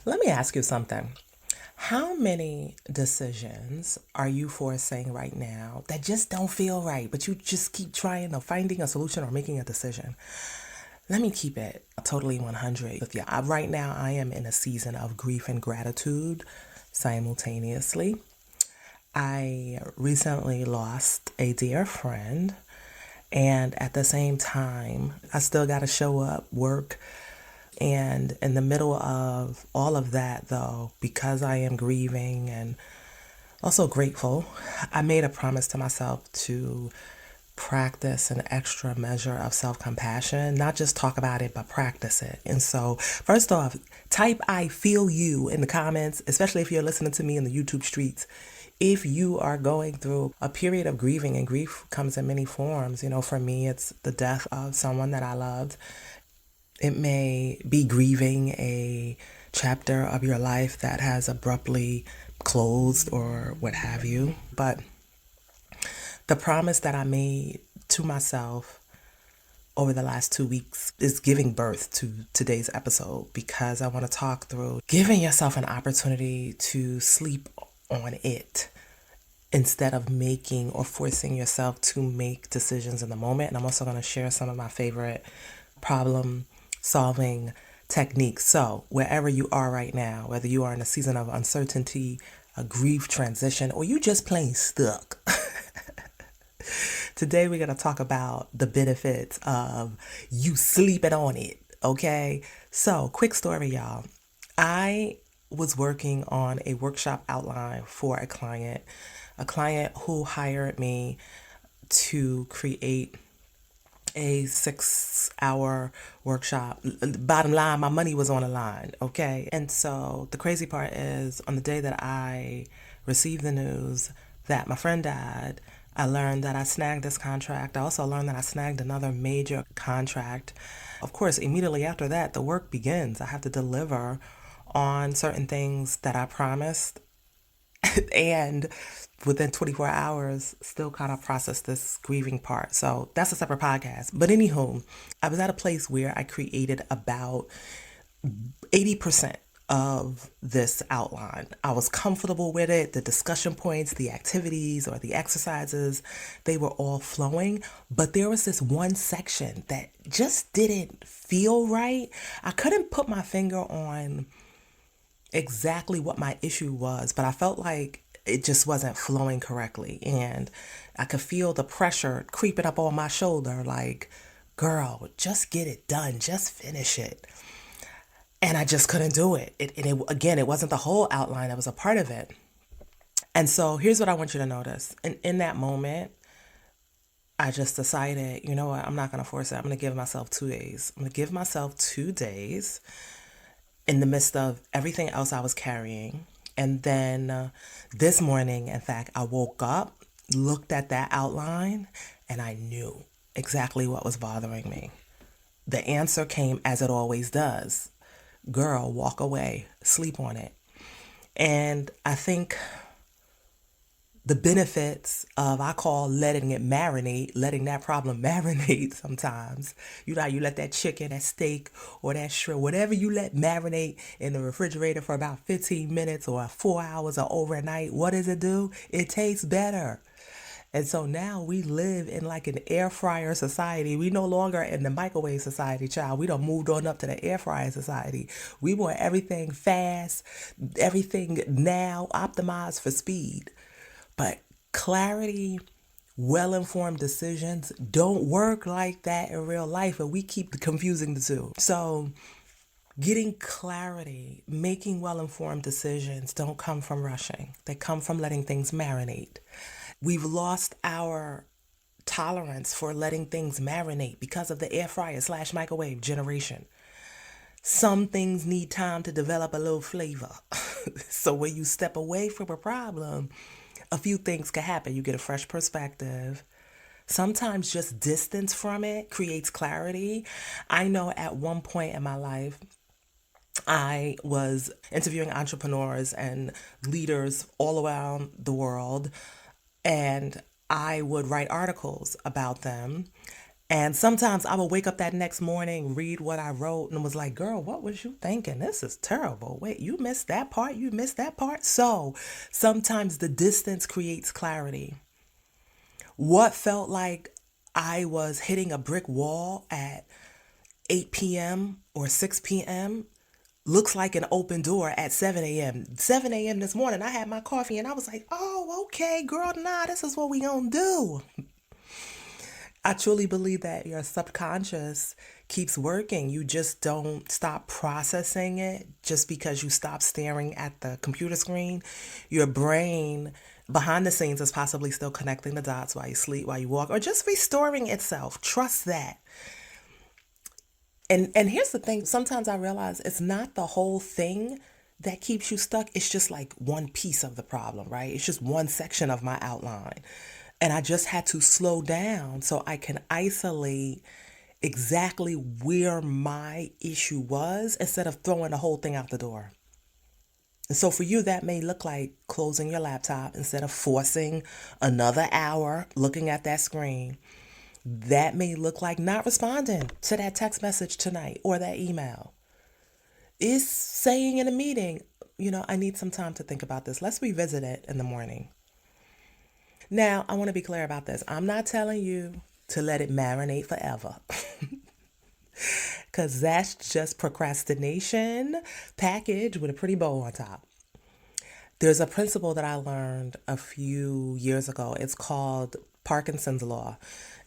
Let me ask you something. How many decisions are you forcing right now that just don't feel right, but you just keep trying or finding a solution or making a decision? Let me keep it totally 100 with you. Right now, I am in a season of grief and gratitude simultaneously. I recently lost a dear friend, and at the same time, I still got to show up, work, and in the middle of all of that, though, because I am grieving and also grateful, I made a promise to myself to practice an extra measure of self compassion, not just talk about it, but practice it. And so, first off, type I feel you in the comments, especially if you're listening to me in the YouTube streets. If you are going through a period of grieving, and grief comes in many forms, for me, it's the death of someone that I loved. It may be grieving a chapter of your life that has abruptly closed or what have you. But the promise that I made to myself over the last 2 weeks is giving birth to today's episode because I want to talk through giving yourself an opportunity to sleep on it instead of making or forcing yourself to make decisions in the moment. And I'm also going to share some of my favorite problem solving techniques. So, wherever you are right now, whether you are in a season of uncertainty, a grief transition, or you just plain stuck, today we're going to talk about the benefits of you sleeping on it, okay? So, quick story, y'all. I was working on a workshop outline for a client who hired me to create a 6 hour workshop. Bottom line, my money was on the line, okay? And so the crazy part is on the day that I received the news that my friend died, I learned that I snagged this contract. I also learned that I snagged another major contract. Of course, immediately after that, the work begins. I have to deliver on certain things that I promised and within 24 hours still kind of process this grieving part. So that's a separate podcast. But anywho, I was at a place where I created about 80% of this outline. I was comfortable with it. The discussion points, the activities or the exercises, they were all flowing. But there was this one section that just didn't feel right. I couldn't put my finger on exactly what my issue was, but I felt like it just wasn't flowing correctly. And I could feel the pressure creeping up on my shoulder like, girl, just get it done, just finish it. And I just couldn't do it. Again, it wasn't the whole outline, it was a part of it. And so here's what I want you to notice. In that moment, I just decided, you know what, I'm not going to force it. I'm going to give myself 2 days. I'm going to give myself 2 days in the midst of everything else I was carrying. And then this morning, in fact, I woke up, looked at that outline, and I knew exactly what was bothering me. The answer came as it always does. Girl, walk away, sleep on it. And I think the benefits of, I call letting it marinate, letting that problem marinate sometimes. You know how you let that chicken, that steak, or that shrimp, whatever you let marinate in the refrigerator for about 15 minutes or 4 hours or overnight, what does it do? It tastes better. And so now we live in like an air fryer society. We no longer in the microwave society, child. We done moved on up to the air fryer society. We want everything fast, everything now optimized for speed. But clarity, well informed decisions don't work like that in real life, and we keep confusing the two. So, getting clarity, making well informed decisions don't come from rushing, they come from letting things marinate. We've lost our tolerance for letting things marinate because of the air fryer slash microwave generation. Some things need time to develop a little flavor. So when you step away from a problem, a few things can happen. You get a fresh perspective. Sometimes just distance from it creates clarity. I know at one point in my life, I was interviewing entrepreneurs and leaders all around the world, and I would write articles about them. And sometimes I would wake up that next morning, read what I wrote, and was like, girl, what was you thinking? This is terrible. Wait, you missed that part? You missed that part? So sometimes the distance creates clarity. What felt like I was hitting a brick wall at 8 p.m. or 6 p.m. looks like an open door at 7 a.m. 7 a.m. this morning, I had my coffee and I was like, oh, okay, girl, nah, this is what we gonna do. I truly believe that your subconscious keeps working. You just don't stop processing it just because you stop staring at the computer screen. Your brain behind the scenes is possibly still connecting the dots while you sleep, while you walk, or just restoring itself. Trust that. And here's the thing, sometimes I realize it's not the whole thing that keeps you stuck. It's just like one piece of the problem, right? It's just one section of my outline. And I just had to slow down so I can isolate exactly where my issue was instead of throwing the whole thing out the door. And so for you, that may look like closing your laptop instead of forcing another hour looking at that screen. That may look like not responding to that text message tonight or that email. It's saying in a meeting, I need some time to think about this. Let's revisit it in the morning. Now, I want to be clear about this. I'm not telling you to let it marinate forever because that's just procrastination package with a pretty bow on top. There's a principle that I learned a few years ago. It's called Parkinson's law.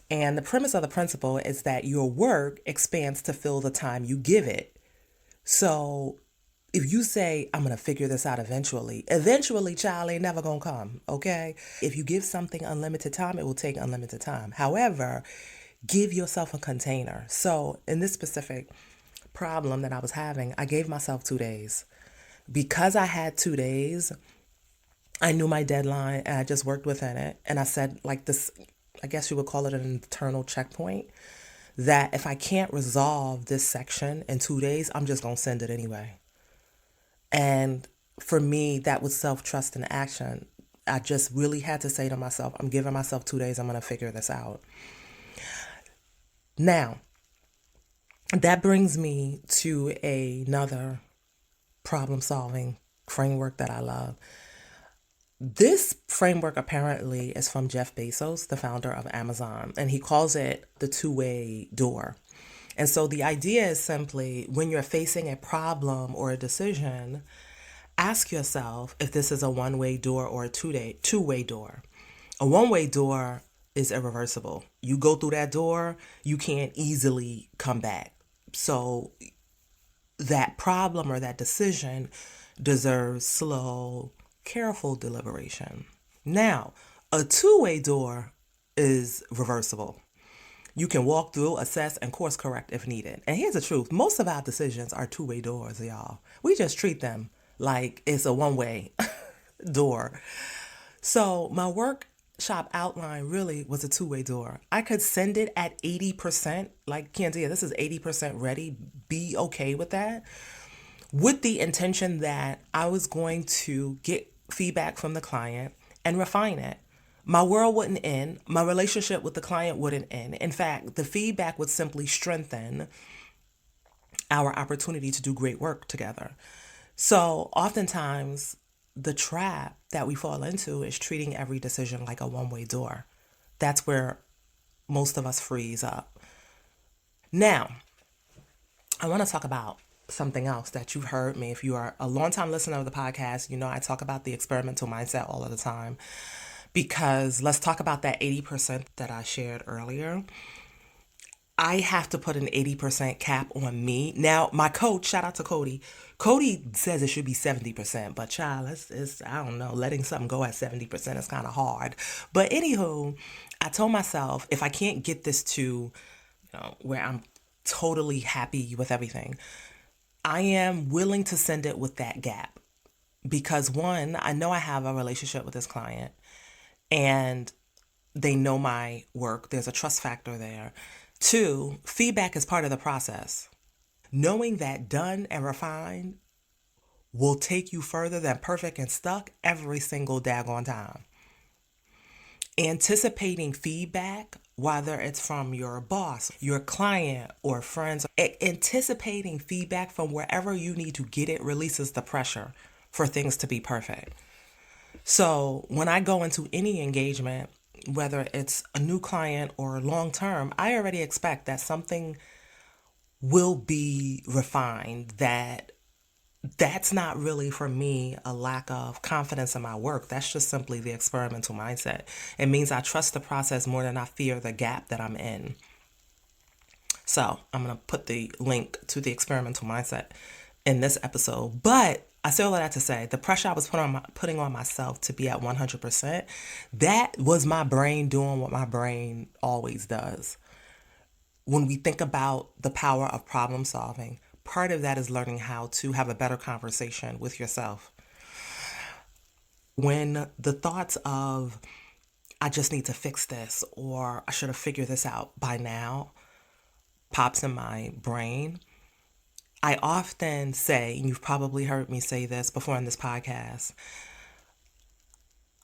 And the premise of the principle is that your work expands to fill the time you give it. So if you say, I'm going to figure this out eventually, child, ain't never going to come, okay? If you give something unlimited time, it will take unlimited time. However, give yourself a container. So in this specific problem that I was having, I gave myself 2 days. Because I had 2 days, I knew my deadline and I just worked within it. And I said, like this, I guess you would call it an internal checkpoint, that if I can't resolve this section in 2 days, I'm just going to send it anyway. And for me, that was self-trust in action. I just really had to say to myself, I'm giving myself 2 days, I'm going to figure this out. Now, that brings me to another problem-solving framework that I love. This framework apparently is from Jeff Bezos, the founder of Amazon, and he calls it the two-way door. And so the idea is simply when you're facing a problem or a decision, ask yourself if this is a one-way door or a two-way door. A one-way door is irreversible. You go through that door, you can't easily come back. So that problem or that decision deserves slow, careful deliberation. Now, a two-way door is reversible. You can walk through, assess, and course correct if needed. And here's the truth. Most of our decisions are two-way doors, y'all. We just treat them like it's a one-way door. So my workshop outline really was a two-way door. I could send it at 80%, like, Candia, this is 80% ready. Be okay with that. With the intention that I was going to get feedback from the client and refine it. My world wouldn't end. My relationship with the client wouldn't end. In fact, the feedback would simply strengthen our opportunity to do great work together. So oftentimes, the trap that we fall into is treating every decision like a one-way door. That's where most of us freeze up. Now, I want to talk about something else that you've heard me. If you are a longtime listener of the podcast, you know I talk about the experimental mindset all of the time. Because let's talk about that 80% that I shared earlier. I have to put an 80% cap on me. Now, my coach, shout out to Cody. Cody says it should be 70%, but child, it's I don't know, letting something go at 70% is kind of hard. But anywho, I told myself if I can't get this to, where I'm totally happy with everything, I am willing to send it with that gap. Because one, I know I have a relationship with this client and they know my work. There's a trust factor there. Two, feedback is part of the process. Knowing that done and refined will take you further than perfect and stuck every single daggone time. Anticipating feedback, whether it's from your boss, your client, or friends, anticipating feedback from wherever you need to get it releases the pressure for things to be perfect. So when I go into any engagement, whether it's a new client or long term, I already expect that something will be refined, that's not really for me a lack of confidence in my work. That's just simply the experimental mindset. It means I trust the process more than I fear the gap that I'm in. So I'm going to put the link to the experimental mindset in this episode. But I say all of that to say the pressure I was putting on myself to be at 100%, that was my brain doing what my brain always does. When we think about the power of problem solving, part of that is learning how to have a better conversation with yourself. When the thoughts of, I just need to fix this, or I should have figured this out by now, pops in my brain, I often say, and you've probably heard me say this before in this podcast,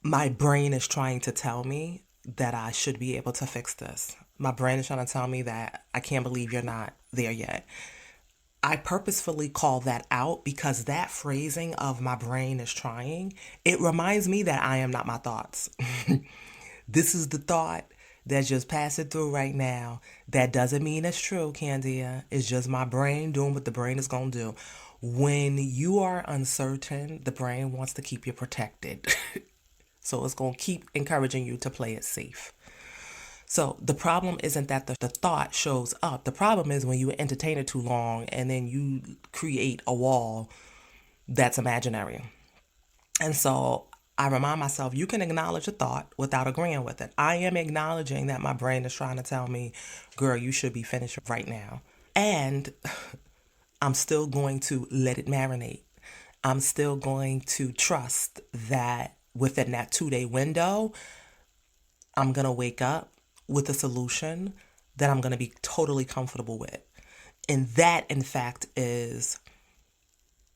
my brain is trying to tell me that I should be able to fix this. My brain is trying to tell me that I can't believe you're not there yet. I purposefully call that out because that phrasing of my brain is trying, it reminds me that I am not my thoughts. This is the thought that's just passing through right now. That doesn't mean it's true, Candia. It's just my brain doing what the brain is going to do. When you are uncertain, the brain wants to keep you protected. So it's going to keep encouraging you to play it safe. So the problem isn't that the thought shows up. The problem is when you entertain it too long and then you create a wall that's imaginary. And so I remind myself, you can acknowledge a thought without agreeing with it. I am acknowledging that my brain is trying to tell me, girl, you should be finished right now. And I'm still going to let it marinate. I'm still going to trust that within that 2-day window, I'm going to wake up with a solution that I'm going to be totally comfortable with. And that, in fact, is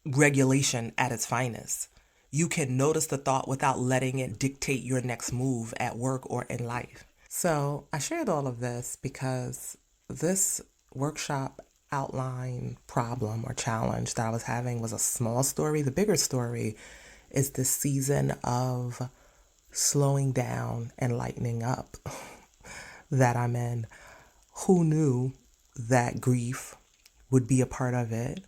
regulation at its finest. You can notice the thought without letting it dictate your next move at work or in life. So I shared all of this because this workshop outline problem or challenge that I was having was a small story. The bigger story is this season of slowing down and lightening up that I'm in. Who knew that grief would be a part of it?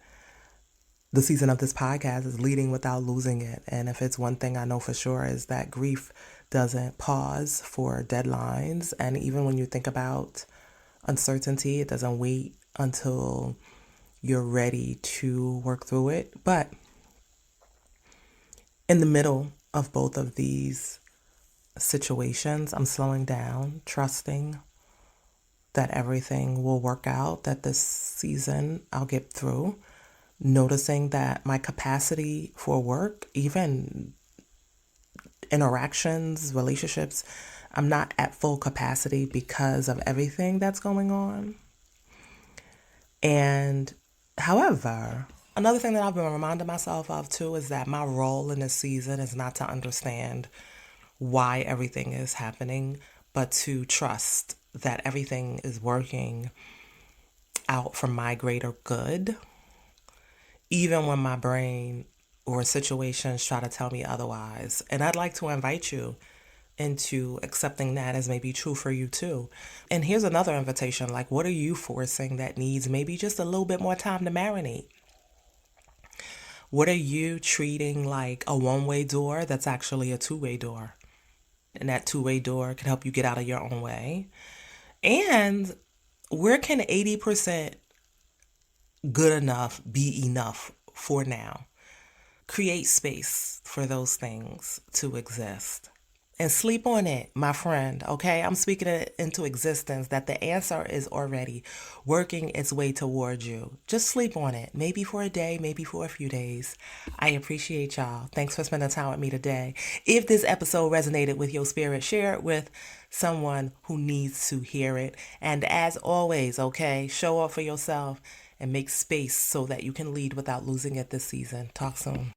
The season of this podcast is leading without losing it. And if it's one thing I know for sure is that grief doesn't pause for deadlines. And even when you think about uncertainty, it doesn't wait until you're ready to work through it. But in the middle of both of these situations, I'm slowing down, trusting that everything will work out, that this season I'll get through, noticing that my capacity for work, even interactions, relationships, I'm not at full capacity because of everything that's going on. And however, another thing that I've been reminding myself of too is that my role in this season is not to understand why everything is happening, but to trust that everything is working out for my greater good, even when my brain or situations try to tell me otherwise. And I'd like to invite you into accepting that as maybe true for you too. And here's another invitation, like what are you forcing that needs maybe just a little bit more time to marinate? What are you treating like a one-way door that's actually a two-way door? And that two-way door can help you get out of your own way. And where can 80% good enough be enough for now? Create space for those things to exist. And sleep on it, my friend, okay? I'm speaking it into existence that the answer is already working its way towards you. Just sleep on it, maybe for a day, maybe for a few days. I appreciate y'all. Thanks for spending time with me today. If this episode resonated with your spirit, share it with someone who needs to hear it. And as always, okay, show up for yourself and make space so that you can lead without losing it this season. Talk soon.